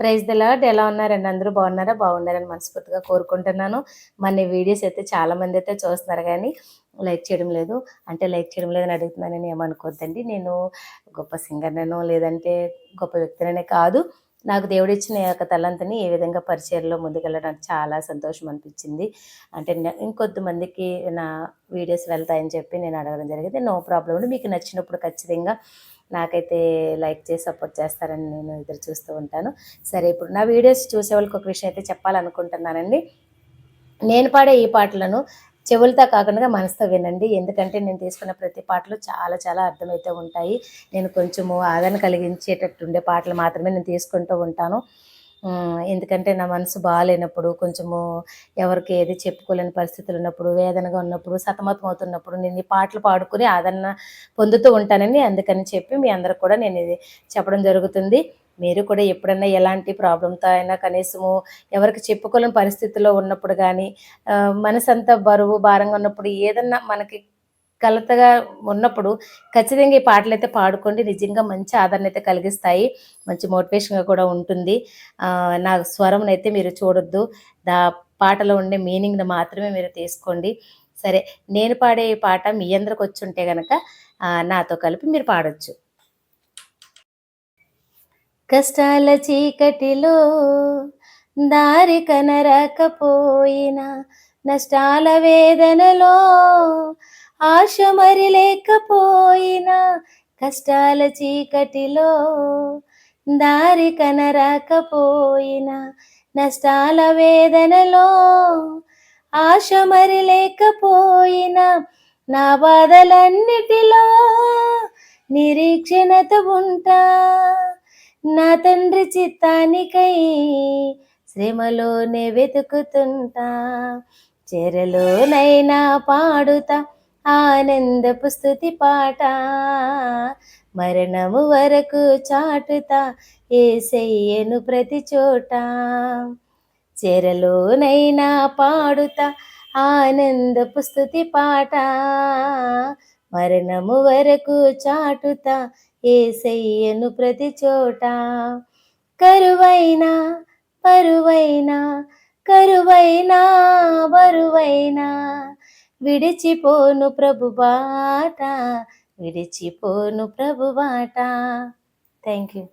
Praise the lord. ఎలా ఉన్నారండి? అందరూ బాగున్నారా? బాగున్నారని మనస్ఫూర్తిగా కోరుకుంటున్నాను. మన వీడియోస్ అయితే చాలామంది అయితే చూస్తున్నారు గానీ లైక్ చేయడం లేదు. అంటే లైక్ చేయడం లేదని అడుగుతున్నానని ఏమనుకోవద్దండి. నేను గొప్ప సింగర్‌ననో లేదంటే గొప్ప వ్యక్తిననే కాదు. నాకు దేవుడిచ్చిన ఈ యొక్క తలాంతుని ఏ విధంగా పరిచర్యలో ముందుకెళ్ళడానికి చాలా సంతోషం అనిపించింది. అంటే ఇంకొద్దిమందికి నా వీడియోస్ వెళ్తాయని చెప్పి నేను అడగడం జరిగింది. నో ప్రాబ్లమ్ అండి. మీకు నచ్చినప్పుడు ఖచ్చితంగా నాకైతే లైక్ చేసి సపోర్ట్ చేస్తారని నేను ఎదురు చూస్తూ ఉంటాను. సరే, ఇప్పుడు నా వీడియోస్ చూసేవాళ్ళకి ఒక విషయం అయితే చెప్పాలనుకుంటున్నానండి. నేను పాడే ఈ పాటలను చెవులతో కాకుండా మనసుతో వినండి. ఎందుకంటే నేను తీసుకున్న ప్రతి పాటలు చాలా చాలా అర్థమైతే ఉంటాయి. నేను కొంచెము ఆదరణ కలిగించేటట్టు ఉండే పాటలు మాత్రమే నేను తీసుకుంటూ ఉంటాను. ఎందుకంటే నా మనసు బాగాలేనప్పుడు, కొంచెము ఎవరికి ఏది చెప్పుకోలేని పరిస్థితులు ఉన్నప్పుడు, వేదనగా ఉన్నప్పుడు, సతమతం అవుతున్నప్పుడు నేను ఈ పాటలు పాడుకుని ఆదరణ పొందుతూ ఉంటానండి. అందుకని చెప్పి మీ అందరికి కూడా నేను ఇది చెప్పడం జరుగుతుంది. మీరు కూడా ఎప్పుడన్నా ఎలాంటి ప్రాబ్లంతో అయినా కనీసము ఎవరికి చెప్పుకోలేని పరిస్థితిలో ఉన్నప్పుడు కానీ, మనసంతా బరువు భారంగా ఉన్నప్పుడు, ఏదన్నా మనకి కలతగా ఉన్నప్పుడు ఖచ్చితంగా ఈ పాటలైతే పాడుకోండి. నిజంగా మంచి ఆదరణ అయితే కలిగిస్తాయి. మంచి మోటివేషన్‌గా కూడా ఉంటుంది. నా స్వరంనైతే మీరు చూడొద్దు. దా పాటలో ఉండే మీనింగ్‌ని మాత్రమే మీరు తీసుకోండి. సరే, నేను పాడే ఈ పాట మీ అందరికొచ్చుంటే గనక నాతో కలిపి మీరు పాడొచ్చు. కష్టాల చీకటిలో దారి కనరాకపోయినా, నష్టాల వేదనలో ఆశ మరి లేకపోయినా, కష్టాల చీకటిలో దారి కనరాకపోయినా, నష్టాల వేదనలో ఆశ మరి లేకపోయినా, నా బాధలన్నిటిలో నిరీక్షణతో ఉంటా, నా తండ్రి చిత్తానికై శ్రమలోనే వెతుకుతుంటా, చెరలోనైనా పాడుతా ఆనందపు స్తుతి పాట, మరణము వరకు చాటుతా యేసయ్యను ప్రతి చోట, చెరలోనైనా పాడుతా ఆనందపు స్తుతి పాట, మరణము వరకు చాటుతా యేసయ్యను ప్రతి చోట, కరువైనా పరువైనా కరువైనా బరువైనా విడిచిపోను ప్రభు బాట, విడిచిపోను ప్రభు బాట. Thank you.